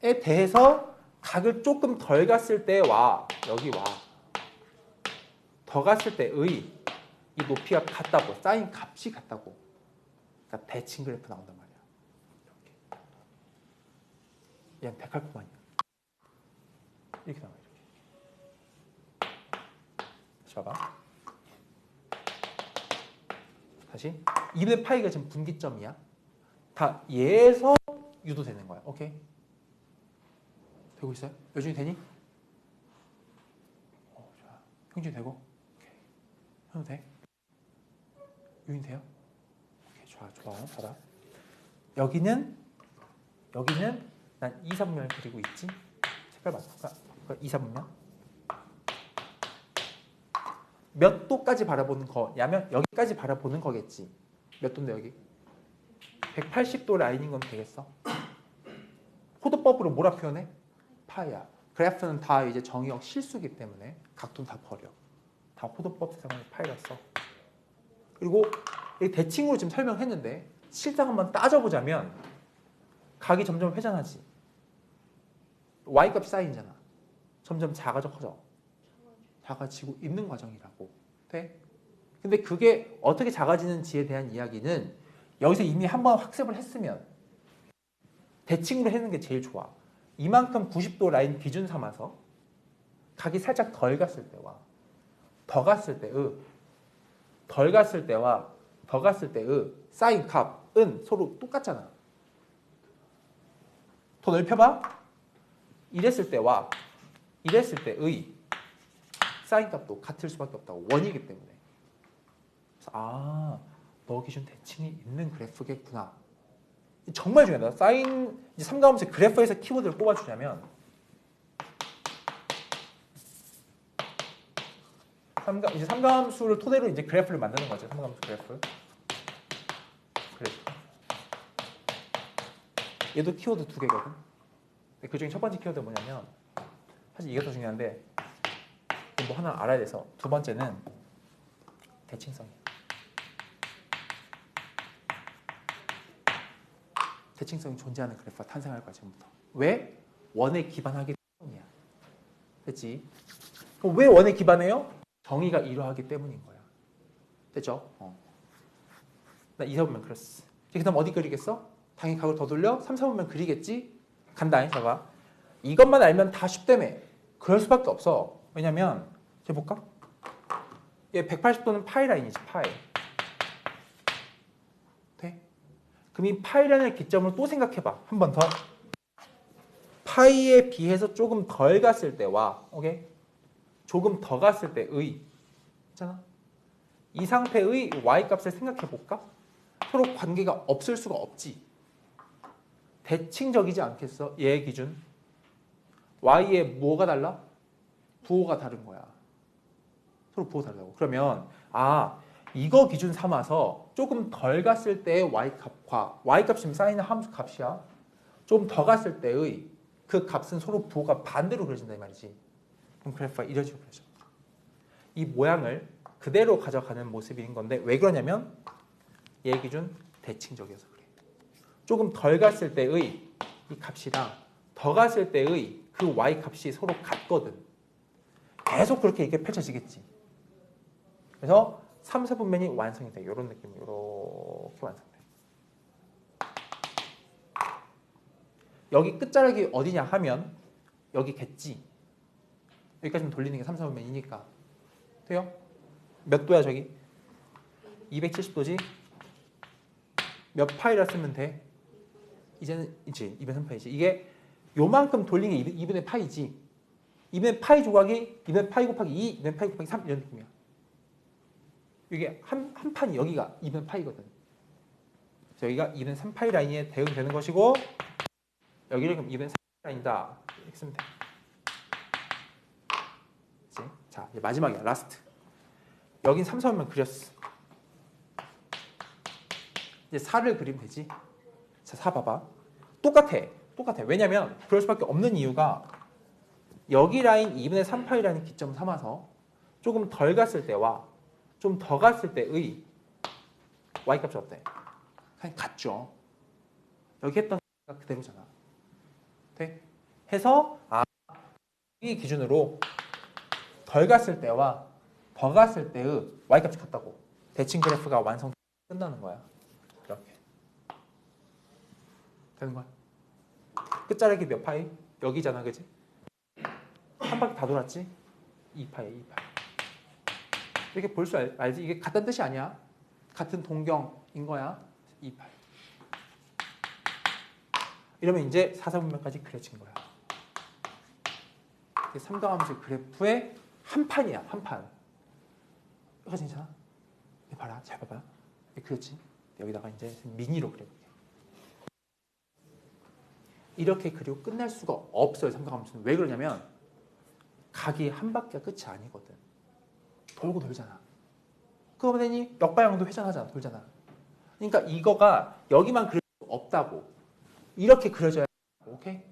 에 대해서 각을 조금 덜 갔을 때와 여기 와. 더 갔을 때의 이 높이가 같다고. 사인 값이 같다고. 그러니까 대칭 그래프 나온단 말이야. 이렇게. 얘는 데칼코마니야. 이렇게 나와 이렇게. 다시 봐봐. 다시 2분의 파이가 지금 분기점이야. 다 얘에서 유도되는 거야. 오케이? 되고 있어요? 여준이 되니? 좋아. 형준이 되고? 오케이. 형도 돼? 유인 돼요? 오케이, 좋아. 봐봐. 여기는 난 2, 3면을 그리고 있지? 색깔 맞을까? 2, 3면? 몇 도까지 바라보는 거냐면 여기까지 바라보는 거겠지. 몇 도인데 여기? 180도 라인인 건 되겠어? 호도법으로 뭐라 표현해? 파야. 그래프는 다 이제 정의역 실수기 때문에 각도는 다 버려. 다 호도법 세상의 파이라서. 그리고 이 대칭으로 지금 설명했는데 실상 한번 따져보자면 각이 점점 회전하지. y값이 쌓이잖아. 점점 작아져 커져. 작아지고 있는 과정이라고. 돼? 근데 그게 어떻게 작아지는지에 대한 이야기는 여기서 이미 한번 학습을 했으면 대칭으로 해는 게 제일 좋아. 이만큼 90도 라인 기준 삼아서 각이 살짝 덜 갔을 때와 더 갔을 때의 덜 갔을 때와 더 갔을 때의 사인 값은 서로 똑같잖아. 더 넓혀봐. 이랬을 때와 이랬을 때의 사인 값도 같을 수밖에 없다고. 원이기 때문에. 그래서 너 기준 대칭이 있는 그래프겠구나. 정말 중요하다. 사인 이제 삼각함수 그래프에서 키워드를 뽑아주자면 이제 삼각함수를 토대로 이제 그래프를 만드는 거죠. 삼각함수 그래프. 얘도 키워드 2개거든. 그 중에 첫 번째 키워드 뭐냐면 사실 이게 더 중요한데 뭐 하나 알아야 돼서 두 번째는 대칭성이야. 대칭성이 존재하는 그래프가 탄생할 거야 지금부터. 왜? 원에 기반하기 때문이야. 됐지? 그럼 왜 원에 기반해요? 정의가 이러하기 때문인 거야. 됐죠? 나 2, 4분면 그렸어. 그 다음 어디 그리겠어? 당연히 각을 더 돌려 3, 4분면 그리겠지? 간다. 봐봐. 이것만 알면 다 쉽다며. 그럴 수밖에 없어. 왜냐면 이제 볼까? 얘 180도는 파이 라인이지. 파이. 돼? 그럼 이 파이 라인의 기점을 또 생각해봐. 한 번 더. 파이에 비해서 조금 덜 갔을 때와 오케이? 조금 더 갔을 때의 있잖아. 이 상태의 y값을 생각해볼까? 서로 관계가 없을 수가 없지. 대칭적이지 않겠어? 얘의 기준. y의 뭐가 달라? 부호가 다른 거야. 서로 부호 다르다고. 그러면 이거 기준 삼아서 조금 덜 갔을 때의 y값과 y값이면 사인의 함수 값이야. 좀 더 갔을 때의 그 값은 서로 부호가 반대로 그려진다 이 말이지. 그럼 그래프가 이런 식으로 그려져. 이 모양을 그대로 가져가는 모습인 건데 왜 그러냐면 얘 기준 대칭적이어서 그래. 조금 덜 갔을 때의 이 값이랑 더 갔을 때의 그 y 값이 서로 같거든. 계속 그렇게 이렇게 펼쳐지겠지. 그래서 3, 4분면이 완성이 돼. 이런 느낌, 이렇게 완성돼. 여기 끝자락이 어디냐 하면 여기겠지. 여기까지만 돌리는 게 3, 4분면이니까. 돼요? 몇 도야 저기? 270도지? 몇 파이라 쓰면 돼? 이제는 이제 203파이지. 이게 요만큼 돌린 게 2분의 파이지. 2분의 파이 조각이 2분의 파이 곱하기 2, 2분의 파이 곱하기 3 이런 느낌이야. 이게 한 판이 여기가 2분의 파이거든. 그래서 여기가 2분의 3파이 라인에 대응되는 것이고 여기를 그럼 2분의 3파이 라인이다. 이렇게 쓰면 돼. 그치? 자, 이제 마지막이야. 라스트. 여긴 3, 4면 그렸어. 이제 4를 그리면 되지. 자, 4 봐봐. 똑같아. 왜냐면 그럴 수밖에 없는 이유가 여기 라인 2분의 3파이 라인 기점 삼아서 조금 덜 갔을 때와 좀 더 갔을 때의 y값이 어때? 그냥 같죠. 여기 했던 게 그대로잖아. 돼? 해서 이 기준으로 덜 갔을 때와 더 갔을 때의 y값이 같다고. 대칭 그래프가 완성 끝나는 거야. 이렇게. 되는 거야. 끝자락이 몇 파이? 여기잖아, 그지? 한 바퀴 다 돌았지? 2파이. 이렇게 볼 수 알지? 이게 같은 뜻이 아니야. 같은 동경인 거야. 2파이. 이러면 이제 4, 4분면까지 그려진 거야. 이게 삼각함수 그래프의 한 판이야. 한 판. 여기까지 괜찮아? 봐라. 잘 봐봐. 그렇지? 여기다가 이제 미니로 그려볼게. 이렇게 그리고 끝날 수가 없어요. 삼각함수는. 왜 그러냐면 각이 한 바퀴가 끝이 아니거든. 돌고 돌잖아. 그거 보니 역방향도 회전하잖아. 돌잖아. 그러니까 이거가 여기만 그릴 수 없다고. 이렇게 그려져야 돼. 오케이?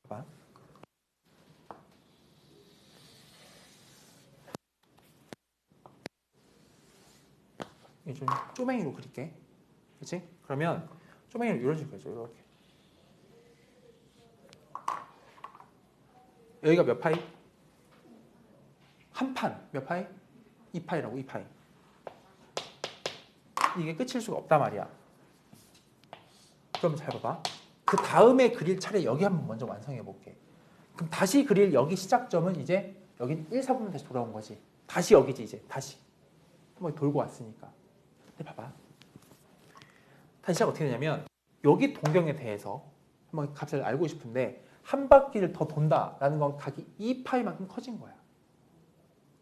봐봐. 이게 좀 쪼맹이로 그릴게. 그렇지? 그러면 쪼맹이로 이런 식으로 그려줘. 이렇게. 여기가 몇 파이? 한 판. 몇 파이? 2파이라고, 2파이. 이게 끝일 수가 없단 말이야. 그럼 잘 봐봐. 그 다음에 그릴 차례 여기 한번 먼저 완성해 볼게. 그럼 다시 그릴 여기 시작점은 이제 여긴 1, 4분면 다시 돌아온 거지. 다시 여기지 이제. 다시. 한번 돌고 왔으니까. 근데 봐봐. 다시 시작 어떻게 되냐면 여기 동경에 대해서 한번 값을 알고 싶은데 한 바퀴를 더 돈다라는 건 각이 2파이만큼 커진 거야.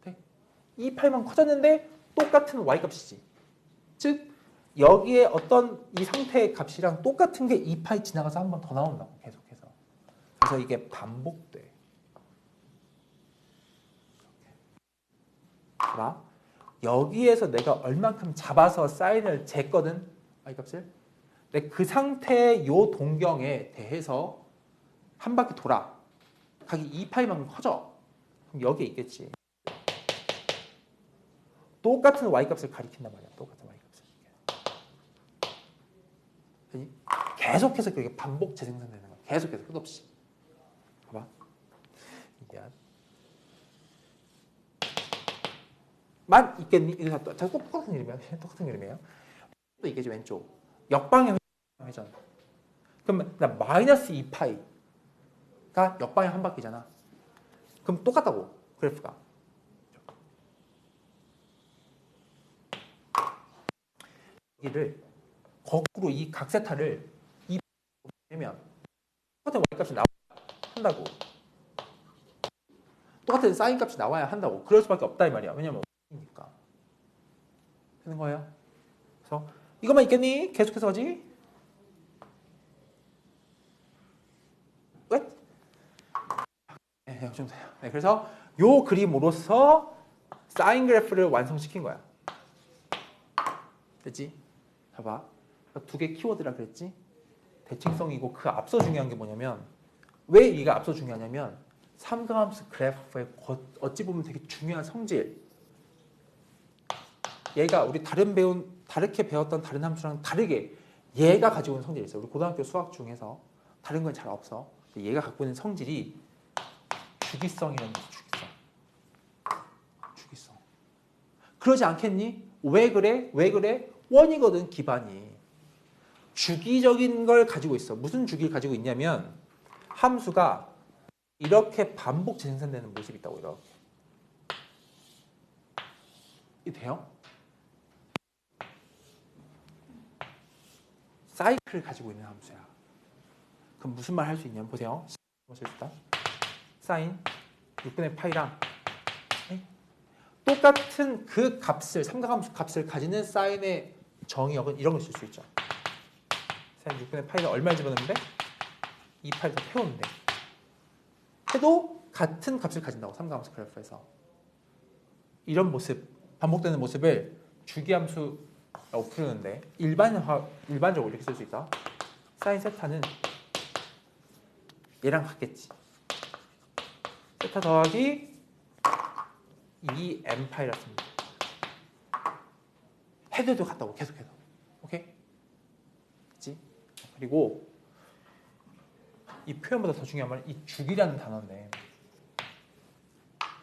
네? 2파이만큼 커졌는데 똑같은 y값이지. 즉 여기에 어떤 이 상태의 값이랑 똑같은 게 2파이 지나가서 한 번 더 나온다고 계속해서. 그래서 이게 반복돼. 봐봐. 여기에서 내가 얼만큼 잡아서 사인을 쟀거든. y값을. 근데 그 상태의 요 동경에 대해서 한 바퀴 돌아. 각이 2파이만큼 커져. 그럼 여기에 있겠지. 똑같은 y값을 가리킨단 말이야. 똑같은 y값을. 계속해서 그게 반복 재생산되는 거야. 계속해서 끝없이. 봐봐. 미안. 만 있겠니? 이거 다 똑같은 이름이야. 똑같은 이름이에요. 또 이게 왼쪽. 역방향 회전. 그러면 나 마이너스 2파이가 역방향 한 바퀴잖아. 그럼 똑같다고. 그래프가. 여기를 거꾸로 이 각세타를 하면 똑같은 y값이 나와야 한다고. 똑같은 사인 값이 나와야 한다고. 그럴 수밖에 없다 이 말이야. 왜냐면 니까 되는 거예요. 그래서 이것만 있겠니? 계속해서 하지. 왜? 네, 좀 돼요. 네, 그래서 요 그림으로써 사인 그래프를 완성시킨 거야. 됐지? 봐봐. 두 개 키워드라 그랬지? 대칭성이고 그 앞서 중요한 게 뭐냐면 왜 이가 앞서 중요하냐면 삼각함수 그래프의 어찌 보면 되게 중요한 성질. 얘가 우리 다르게 배웠던 다른 함수랑 다르게 얘가 가지고 있는 성질이 있어. 우리 고등학교 수학 중에서 다른 건 잘 없어. 얘가 갖고 있는 성질이 주기성이라는 거지. 주기성. 그러지 않겠니? 왜 그래? 왜 그래? 원이거든 기반이. 주기적인 걸 가지고 있어. 무슨 주기를 가지고 있냐면 함수가 이렇게 반복 재생산되는 모습이 있다고. 이렇게. 이 돼요? 사이클을 가지고 있는 함수야. 그럼 무슨 말 할 수 있냐면 보세요. 사인 6분의 파이랑 똑같은 그 값을 삼각함수 값을 가지는 사인의 정의역은 이런 걸 쓸 수 있죠. 사인 6분의 파이가 얼마를 집어넣는데 2파이를 더 태우는데 해도 같은 값을 가진다고. 삼각함수 그래프에서 이런 모습, 반복되는 모습을 주기함수라고 부르는데 일반적으로 이렇게 쓸 수 있다. 사인 세타는 얘랑 같겠지. 세타 더하기 2n파이라 씁니다. 해도 같다고 계속해서. 오케이? 그치? 그리고 이 표현보다 더 중요한 말은 이 주기라는 단어인데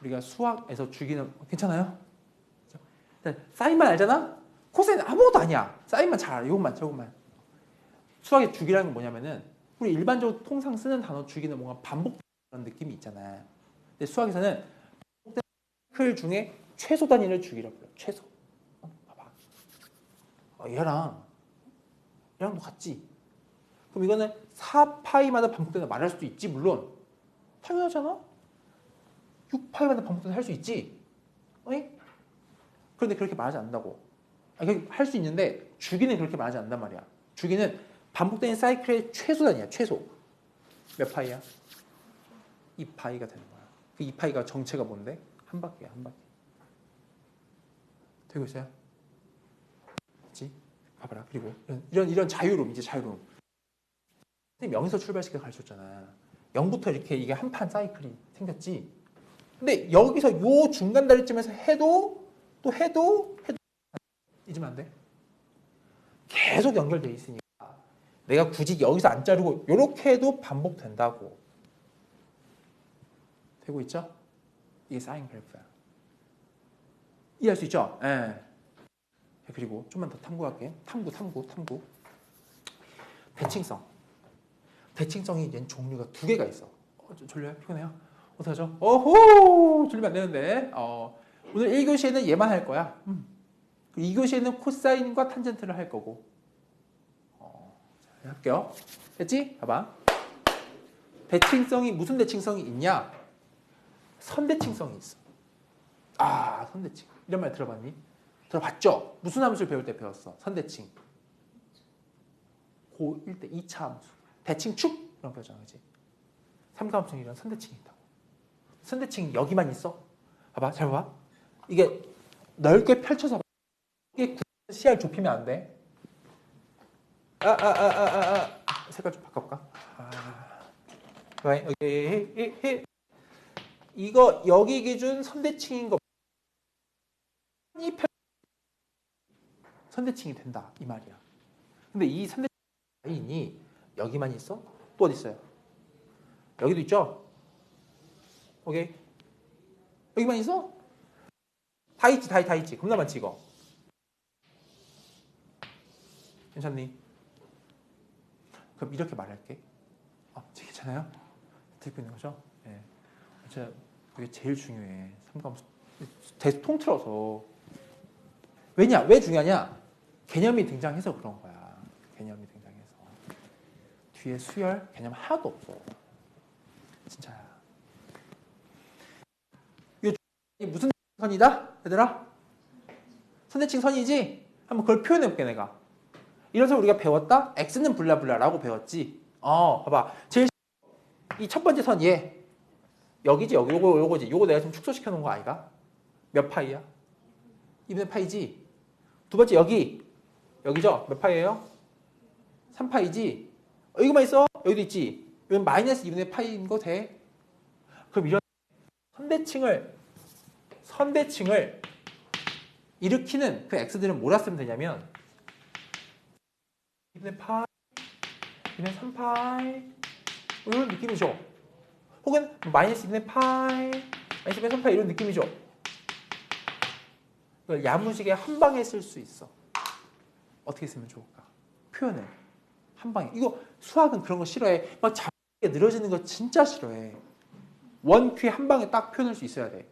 우리가 수학에서 주기는 괜찮아요? 사인만 알잖아? 코사인 아무것도 아니야. 사인만 잘 알아. 이것만 저것만. 수학의 주기라는 건 뭐냐면은 우리 일반적으로 통상 쓰는 단어 주기는 뭔가 반복되는 그런 느낌이 있잖아. 근데 수학에서는 반복되는 사이클 중에 최소 단위를 주기라고 해요. 최소. 봐봐. 얘랑도 같지. 그럼 이거는 4파이마다 반복된다 말할 수도 있지. 물론 당연하잖아. 6파이마다 반복된다 할 수 있지. 어이? 그런데 그렇게 말하지 않는다고. 할 수 있는데 주기는 그렇게 말하지 않는단 말이야. 주기는 반복되는 사이클의 최소 단위야. 최소. 몇 파이야? 2파이가 되는 거야. 그 2파이가 정체가 뭔데? 한 바퀴야. 한 바퀴. 되고 있어요? 그렇지? 봐봐라. 그리고 이런 자유로움. 이제 자유로움. 선생님 0에서 출발시켜 가르쳤잖아. 0부터 이렇게 이게 한 판 사이클이 생겼지. 근데 여기서 요 중간 다리쯤에서 해도 잊으면 안 돼. 계속 연결돼 있으니까 내가 굳이 여기서 안 자르고 이렇게 해도 반복된다고. 되고 있죠? 이게 사인 그래프야. 이해할 수 있죠? 예. 그리고 좀만 더 탐구할게. 탐구. 대칭성. 대칭성이 얘는 종류가 두 개가 있어. 졸려요? 피곤해요? 어떡하죠? 어호! 졸리면 안 되는데. 오늘 1교시에는 얘만 할 거야. 2교시에는 코사인과 탄젠트를 할 거고. 자, 할게요. 됐지? 봐봐. 대칭성이 무슨 대칭성이 있냐? 선대칭성이 있어. 선대칭. 이런 말 들어봤니? 들어봤죠? 무슨 함수를 배울 때 배웠어? 선대칭. 고1 때 2차 함수. 대칭축? 이런 거 배웠잖아. 그치? 삼가함수는 이런 선대칭이 있다고. 선대칭이 여기만 있어? 봐봐. 잘 봐봐. 이게 넓게 펼쳐서 봐. 이게 CR 좁히면 안 돼. 색깔 좀 바꿔볼까? 오케이. 이거 여기 기준 선대칭인 거 선대칭이 된다 이 말이야. 근데 이 선대칭 라인이 여기만 있어? 또 어디 있어요? 여기도 있죠? 오케이. 여기만 있어? 다 있지. 겁나 많지 이거. 괜찮니? 그럼 이렇게 말할게. 괜찮아요? 듣고 있는 거죠? 네. 진짜 그게 제일 중요해. 삼가함수 통틀어서. 왜냐? 왜 중요하냐? 개념이 등장해서 그런 거야. 개념이 등장해서. 뒤에 수열 개념 하나도 없어. 진짜야. 이 무슨 선이다? 얘들아? 선대칭 선이지? 한번 그걸 표현해볼게 내가. 이래서 우리가 배웠다? x는 블라블라라고 배웠지. 봐봐. 이 첫 번째 선 얘. 여기지 여기 요거지. 요거 내가 좀 축소시켜 놓은 거 아이가? 몇 파이야? 2분의 파이지. 두 번째 여기죠? 몇 파이예요? 3파이지. 여기만 있어. 여기도 있지. 이건 마이너스 2분의 파이인 거 돼. 그럼 이런 선대칭을 일으키는 그 x들은 뭐라 쓰면 되냐면 2분의 파이, 2분의 3파이 이런 느낌이죠. 혹은 마이너스 2분의 파이, 마이너스 2분의 3파이 이런 느낌이죠. 이걸 야무지게 한 방에 쓸 수 있어. 어떻게 쓰면 좋을까? 표현을 한 방에. 이거 수학은 그런 거 싫어해. 막 자꾸 늘어지는 거 진짜 싫어해. 원큐에 한 방에 딱 표현할 수 있어야 돼.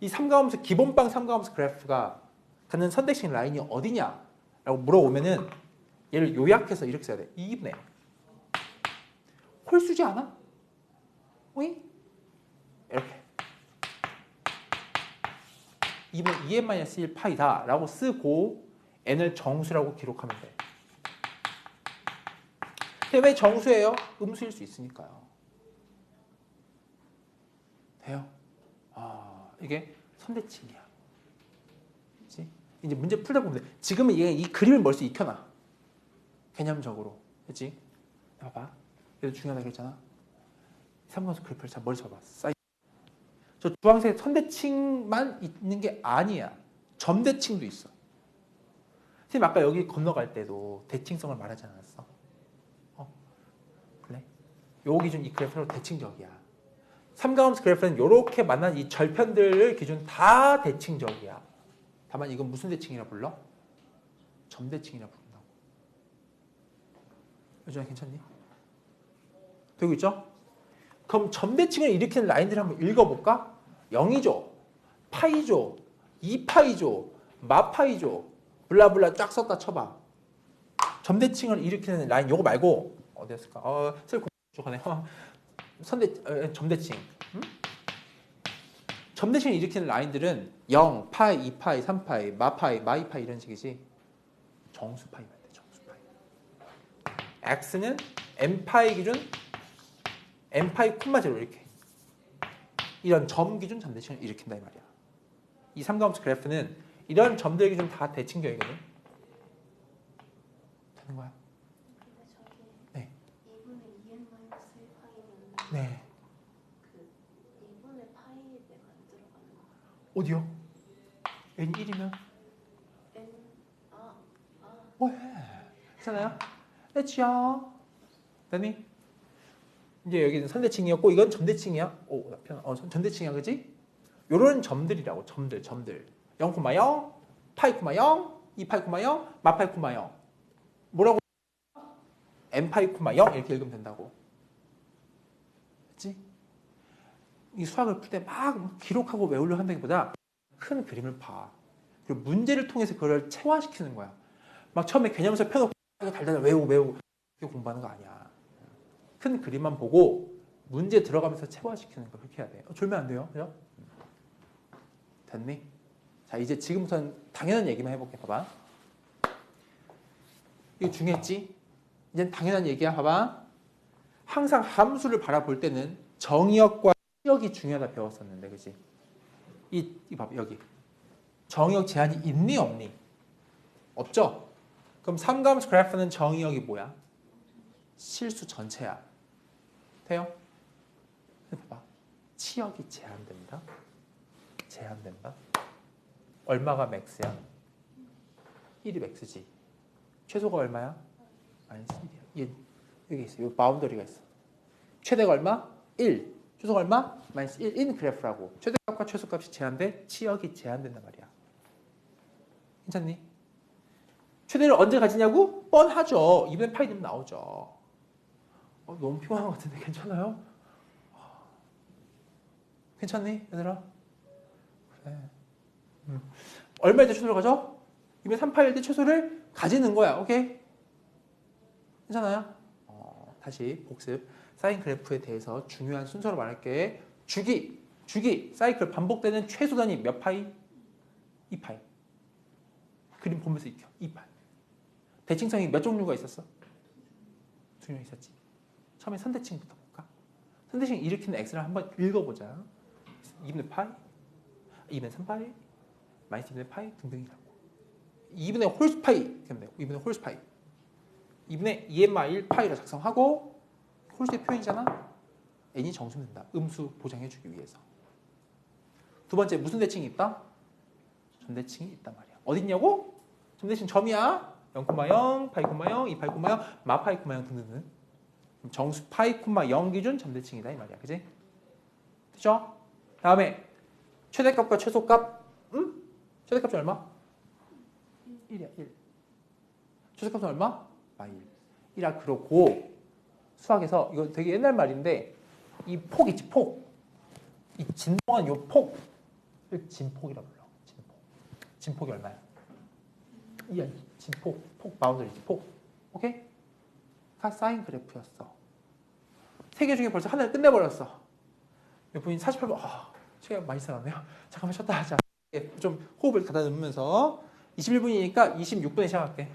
이 삼가함수 기본방 삼가함수 그래프가 갖는 선택식 라인이 어디냐? 라고 물어보면은 얘를 요약해서 이렇게 써야 돼. 2분의 홀수지 않아? 오이? 이렇게 2분의 2n-1 파이다 라고 쓰고 n을 정수라고 기록하면 돼. 근데 왜 정수예요? 음수일 수 있으니까요. 돼요? 이게 선대칭이야. 그치? 이제 문제 풀다 보면 돼. 지금은 얘 이 그림을 멀리서 익혀놔. 개념적으로. 그치? 봐봐. 그래도 중요하다 그랬잖아. 삼각수 그래프를 잘 멀리서 봐봐. 저 주황색 선대칭만 있는 게 아니야. 점대칭도 있어. 선생님 아까 여기 건너갈 때도 대칭성을 말하지 않았어? 그래? 요 기준 이 그래프는 대칭적이야. 삼가함수 그래프는 이렇게 만난 이 절편들을 기준 다 대칭적이야. 다만 이건 무슨 대칭이라 불러? 점대칭이라 부른다고. 요즘에 괜찮니? 되고 있죠? 그럼 점대칭을 일으키는 라인들 한번 읽어볼까? 0이죠, 파이죠, 2파이죠, 마파이죠, 블라블라 쫙 썼다 쳐봐. 점대칭을 일으키는 라인 요거 말고 어디였을까? 셀 부족하네. 점대칭. 점대칭을 일으키는 라인들은 0, 파이, 2파이, 3파이, 마파이, 마이파이 이런 식이지. 정수파이만 돼. 정수파이. x는 n파이 기준 n파이 콤마 제로 이렇게. 이런 점 기준 점대칭을 일으킨다 이 말이야. 이 삼가함수 그래프는 이런 점들 기준 다 대칭경이거든. 되는 거야? 네. 2분의 2n-1파이면 네. 그 2분의 파이에 내가 안 들어가는 거. 어디요? n 1이면? n 뭐해? 괜찮아요? 됐죠? 됐니? 이제 여기는 선대칭이었고 이건 점대칭이야. 오, 점대칭이야, 그지? 요런 점들이라고, 점들. 0,0, 파이, 0, 2파이, 0, 마파이, 0. 뭐라고? n파이, 0 이렇게 읽으면 된다고. 그치? 이 수학을 풀 때 막 기록하고 외우려 한다기보다 큰 그림을 봐. 그리고 문제를 통해서 그걸 체화시키는 거야. 막 처음에 개념서 펴놓고 달달 외우고 이렇게 공부하는 거 아니야. 큰 그림만 보고 문제 들어가면서 체화시키는 거 그렇게 해야 돼. 졸면 안 돼요. 그죠? 됐니? 자, 이제 지금부터는 당연한 얘기만 해볼게. 봐봐. 이거 중요했지? 이젠 당연한 얘기야. 봐봐. 항상 함수를 바라볼 때는 정의역과 치역이 중요하다 배웠었는데, 그치? 이 봐봐, 여기. 정의역 제한이 있니, 없니? 없죠? 그럼 삼감수 그래프는 정의역이 뭐야? 실수 전체야. 돼요? 봐봐. 치역이 제한된다. 얼마가 맥스야? 1이 맥스지. 최소가 얼마야? 마이너스 1이야. 여기 있어. 여기 바운더리가 있어. 최대가 얼마? 1. 최소가 얼마? 마이너스 1인 그래프라고. 최대값과 최소값이 제한돼. 치역이 제한된단 말이야. 괜찮니? 최대를 언제 가지냐고? 뻔하죠. 2분의 파이 되면 나오죠. 너무 피곤한 것 같은데 괜찮아요? 괜찮니? 얘들아? 그래. 얼마일 때 최소를 가져? 2분의 3파일 때 최소를 가지는 거야. 오케이? 괜찮아요? 다시 복습. 사인 그래프에 대해서 중요한 순서로 말할게. 주기, 사이클 반복되는 최소 단위 몇 파이? 2파이. 그림 보면서 익혀. 2파이. 대칭성이 몇 종류가 있었어? 2종 있었지. 처음에 선대칭부터 볼까? 선대칭 일으키는 x를 한번 읽어보자. 2분의 파이, 2분의 3파이, 마이너스 2분의 파이 등등이라고. 2분의 홀수 파이, 2분의 홀수 파이. 2분의 2n-1 파이를 작성하고 홀수의 표현이잖아. n이 정수면 된다. 음수 보장해주기 위해서. 두 번째 무슨 대칭이 있다? 점대칭이 있단 말이야. 어딨냐고? 점대칭 점이야. 0,0, 파이, 0, 2 파이, 0, 마 파이, 0 등등등. 정수 파이, 0 기준 점대칭이다 이 말이야. 그지? 됐죠? 다음에 최대값과 최소값. 최대값이 얼마? 1이야. 1. 최소값은 얼마? 1. 1아 그렇고 수학에서 이거 되게 옛날 말인데 이 폭 있지 폭. 이 진동한 요 폭. 진폭이라고 불러. 진폭이 얼마야? 이야 진폭. 폭 바운더리지 폭. 오케이? 가 사인 그래프였어. 세 개 중에 벌써 하나를 끝내버렸어. 몇 분이 48분. 시간 많이 지났네요. 잠깐만 쉬었다 하자. 좀 호흡을 가다듬으면서 21분이니까 26분에 시작할게.